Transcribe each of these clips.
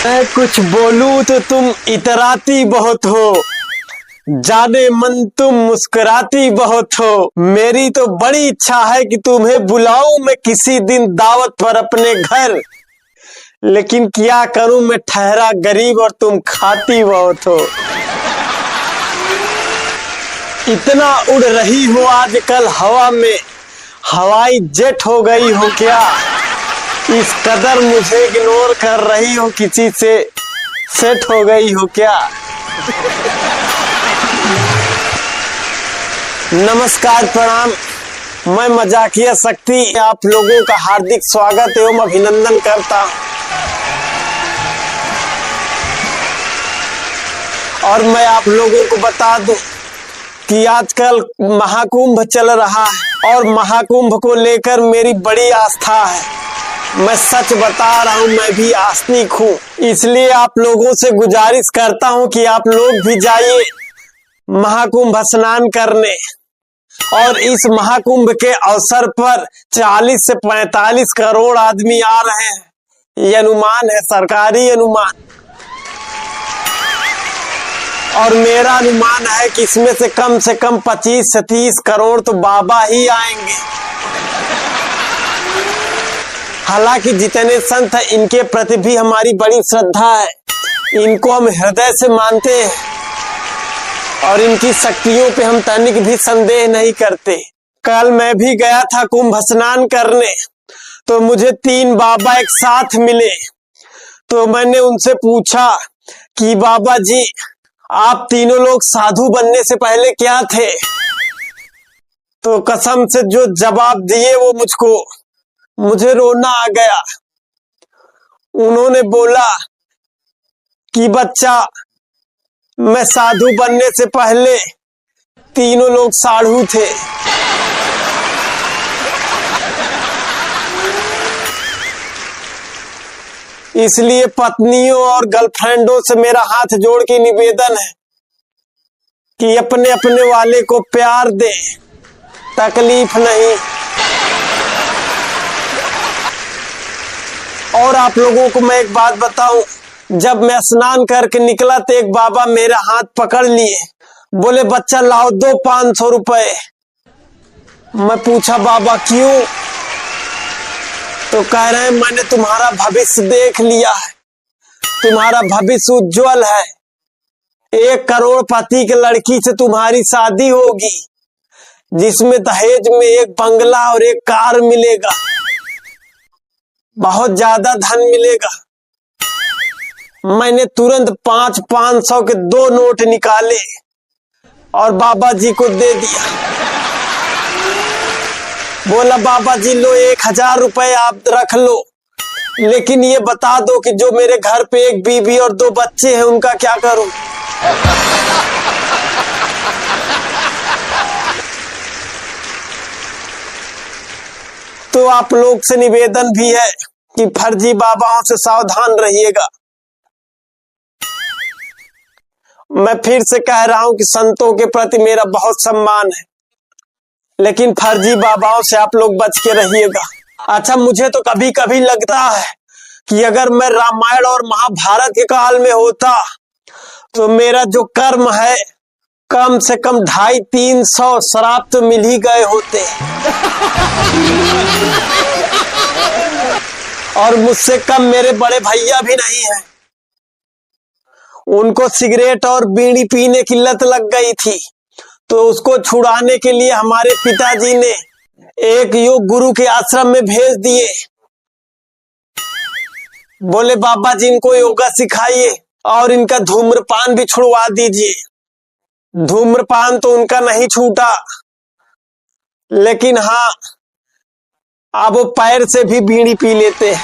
मैं कुछ बोलूं तो तुम इतराती बहुत हो, जाने मन तुम मुस्कुराती बहुत हो। मेरी तो बड़ी इच्छा है कि तुम्हें बुलाऊं मैं किसी दिन दावत पर अपने घर, लेकिन क्या करूं मैं ठहरा गरीब और तुम खाती बहुत हो। इतना उड़ रही हो आजकल हवा में, हवाई जेट हो गई हो क्या? इस कदर मुझे इग्नोर कर रही हो, किसी से सेट हो गई हो क्या? नमस्कार, प्रणाम। मैं मजाकिया शक्ति आप लोगों का हार्दिक स्वागत एवं अभिनंदन करता हूं। और मैं आप लोगों को बता दूं कि आजकल महाकुंभ चल रहा है और महाकुंभ को लेकर मेरी बड़ी आस्था है। मैं सच बता रहा हूं, मैं भी आस्तिक हूं, इसलिए आप लोगों से गुजारिश करता हूं कि आप लोग भी जाइए महाकुंभ स्नान करने। और इस महाकुंभ के अवसर पर 40 से 45 करोड़ आदमी आ रहे हैं, ये अनुमान है, सरकारी अनुमान। और मेरा अनुमान है कि इसमें से कम 25 से 30 करोड़ तो बाबा ही आएंगे। हालांकि जितने संत हैं इनके प्रति भी हमारी बड़ी श्रद्धा है, इनको हम हृदय से मानते हैं और इनकी शक्तियों पे हम तनिक भी संदेह नहीं करते। कल मैं भी गया था कुंभ स्नान करने, तो मुझे 3 बाबा एक साथ मिले। तो मैंने उनसे पूछा कि बाबा जी, आप तीनों लोग साधु बनने से पहले क्या थे? तो कसम से जो जवाब दिए वो मुझे रोना आ गया। उन्होंने बोला कि बच्चा, मैं साधु बनने से पहले तीनों लोग साधु थे। इसलिए पत्नियों और गर्लफ्रेंडों से मेरा हाथ जोड़ के निवेदन है कि अपने अपने वाले को प्यार दे, तकलीफ नहीं। और आप लोगों को मैं एक बात बताऊं, जब मैं स्नान करके निकला तो एक बाबा मेरा हाथ पकड़ लिए, बोले बच्चा लाओ दो 500 रुपए। मैं पूछा बाबा क्यों? तो कह रहे हैं मैंने तुम्हारा भविष्य देख लिया है, तुम्हारा भविष्य उज्जवल है। 1 करोड़पति की लड़की से तुम्हारी शादी होगी, जिसमें दहेज में 1 बंगला और 1 कार मिलेगा, बहुत ज्यादा धन मिलेगा। मैंने तुरंत 500 के 2 नोट निकाले और बाबा जी को दे दिया। बोला बाबा जी लो 1000 रुपए आप रख लो, लेकिन ये बता दो कि जो मेरे घर पे 1 बीवी और 2 बच्चे हैं उनका क्या करूं? तो आप लोग से निवेदन भी है कि फर्जी बाबाओं से सावधान रहिएगा। मैं फिर से कह रहा हूं कि संतों के प्रति मेरा बहुत सम्मान है, लेकिन फर्जी बाबाओं से आप लोग बच के रहिएगा। अच्छा, मुझे तो कभी कभी लगता है कि अगर मैं रामायण और महाभारत के काल में होता तो मेरा जो कर्म है कम से कम 250-300 श्राप तो मिल ही गए होते। और मुझसे कम मेरे बड़े भैया भी नहीं है, उनको सिगरेट और बीड़ी पीने की लत लग गई थी, तो उसको छुड़ाने के लिए हमारे पिताजी ने एक योग गुरु के आश्रम में भेज दिए। बोले बाबा जी इनको योगा सिखाइए और इनका धूम्रपान भी छुड़वा दीजिए। धूम्रपान तो उनका नहीं छूटा, लेकिन हाँ अब वो पैर से भी बीड़ी पी लेते हैं।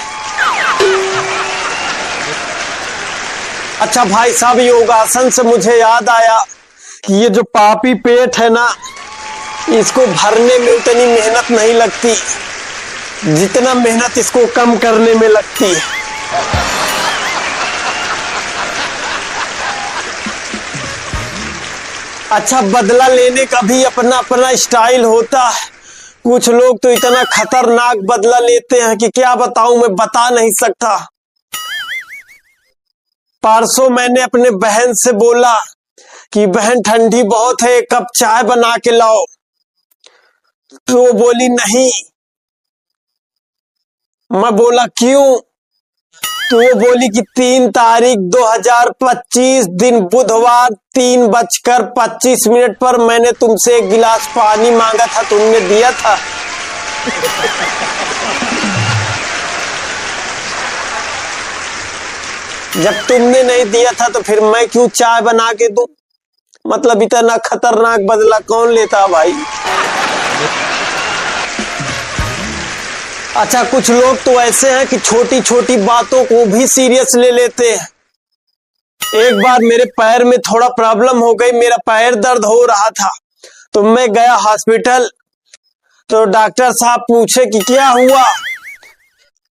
अच्छा भाई साहब, योगासन से मुझे याद आया कि ये जो पापी पेट है ना, इसको भरने में उतनी मेहनत नहीं लगती जितना मेहनत इसको कम करने में लगती है। अच्छा, बदला लेने का भी अपना अपना स्टाइल होता है। कुछ लोग तो इतना खतरनाक बदला लेते हैं कि क्या बताऊं, मैं बता नहीं सकता। परसों मैंने अपने बहन से बोला कि बहन ठंडी बहुत है, एक कप चाय बना के लाओ। तो वो बोली नहीं। मैं बोला क्यों? तो वो बोली कि 3 तारीख 2025 दिन बुधवार 3:25 पर मैंने तुमसे एक गिलास पानी मांगा था, तुमने दिया था। जब तुमने नहीं दिया था तो फिर मैं क्यों चाय बना के दूं? मतलब इतना खतरनाक बदला कौन लेता भाई? अच्छा, कुछ लोग तो ऐसे हैं कि छोटी छोटी बातों को भी सीरियस ले लेते हैं। एक बार मेरे पैर में थोड़ा प्रॉब्लम हो गई, मेरा पैर दर्द हो रहा था तो मैं गया हॉस्पिटल। तो डॉक्टर साहब पूछे कि क्या हुआ?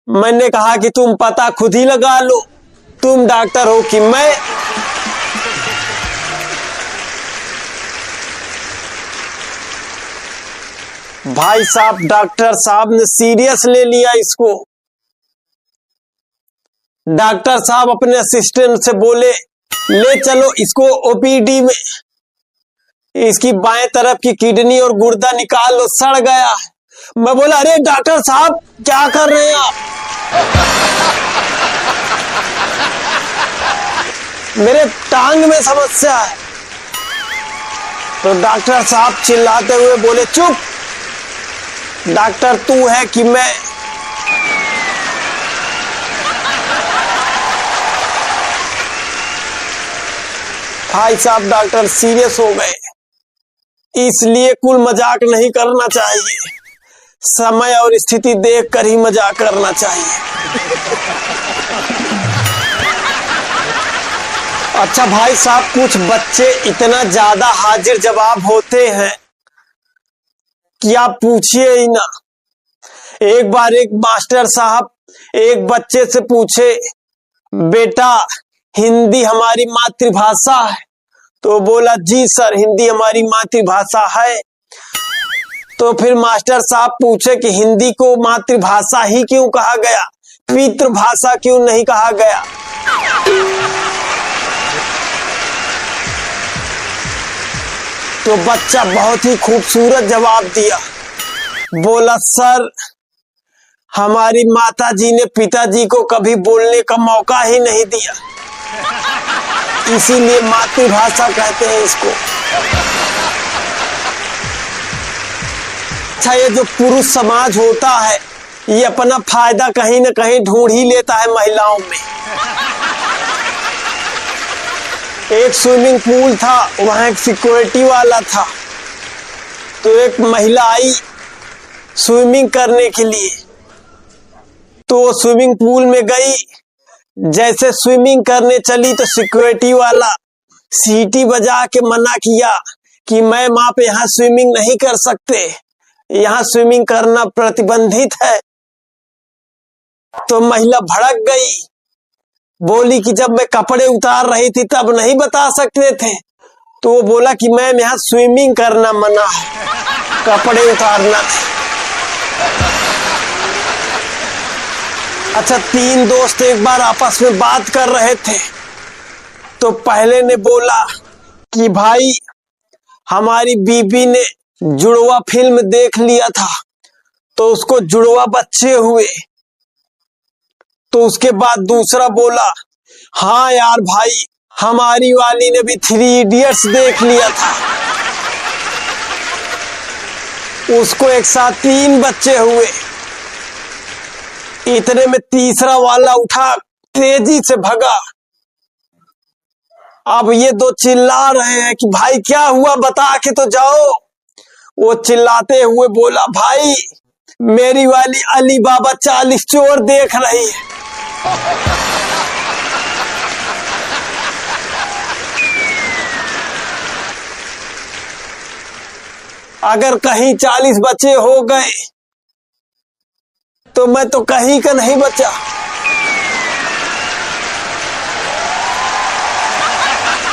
मैंने कहा कि तुम पता खुद ही लगा लो, तुम डॉक्टर हो कि मैं। भाई साहब, डॉक्टर साहब ने सीरियस ले लिया इसको। डॉक्टर साहब अपने असिस्टेंट से बोले ले चलो इसको ओपीडी में, इसकी बाएं तरफ की किडनी और गुर्दा निकाल लो, सड़ गया है। मैं बोला अरे डॉक्टर साहब क्या कर रहे हैं आप? मेरे टांग में समस्या है। तो डॉक्टर साहब चिल्लाते हुए बोले चुप, डॉक्टर तू है कि मैं? भाई साहब, डॉक्टर सीरियस हो गए। इसलिए कुल मजाक नहीं करना चाहिए, समय और स्थिति देखकर ही मजाक करना चाहिए। अच्छा भाई साहब, कुछ बच्चे इतना ज्यादा हाजिर जवाब होते हैं कि आप पूछिए ही ना। एक बार एक मास्टर साहब एक बच्चे से पूछे बेटा हिंदी हमारी मातृभाषा है? तो बोला जी सर, हिंदी हमारी मातृभाषा है। तो फिर मास्टर साहब पूछे कि हिंदी को मातृभाषा ही क्यों कहा गया, पितृभाषा क्यों नहीं कहा गया? तो बच्चा बहुत ही खूबसूरत जवाब दिया, बोला सर हमारी माता जी ने पिताजी को कभी बोलने का मौका ही नहीं दिया, इसीलिए मातृभाषा कहते हैं इसको। अच्छा, ये जो पुरुष समाज होता है ये अपना फायदा कहीं ना कहीं ढूंढ ही लेता है महिलाओं में। एक स्विमिंग पूल था, वहां एक सिक्योरिटी वाला था। तो एक महिला आई स्विमिंग करने के लिए, तो स्विमिंग पूल में गई। जैसे स्विमिंग करने चली तो सिक्योरिटी वाला सीटी बजा के मना किया कि मैम आप यहाँ स्विमिंग नहीं कर सकते, यहाँ स्विमिंग करना प्रतिबंधित है। तो महिला भड़क गई, बोली कि जब मैं कपड़े उतार रही थी तब नहीं बता सकते थे? तो वो बोला कि मैम यहाँ स्विमिंग करना मना है, कपड़े उतारना। अच्छा, 3 दोस्त एक बार आपस में बात कर रहे थे। तो पहले ने बोला कि भाई हमारी बीबी ने जुड़वा फिल्म देख लिया था तो उसको जुड़वा बच्चे हुए। तो उसके बाद दूसरा बोला हाँ यार भाई, हमारी वाली ने भी 3 इडियट्स देख लिया था, उसको एक साथ 3 बच्चे हुए। इतने में तीसरा वाला उठा, तेजी से भगा। अब ये 2 चिल्ला रहे हैं कि भाई क्या हुआ, बता के तो जाओ। वो चिल्लाते हुए बोला भाई मेरी वाली अली बाबा 40 चोर देख रही है। अगर कहीं 40 बच्चे हो गए तो मैं तो कहीं का नहीं बचा।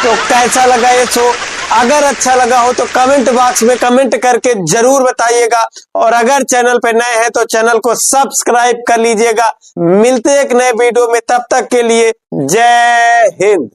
तो कैसा लगा ये शो? अगर अच्छा लगा हो तो कमेंट बॉक्स में कमेंट करके जरूर बताइएगा, और अगर चैनल पे नए हैं तो चैनल को सब्सक्राइब कर लीजिएगा। मिलते हैं एक नए वीडियो में, तब तक के लिए जय हिंद।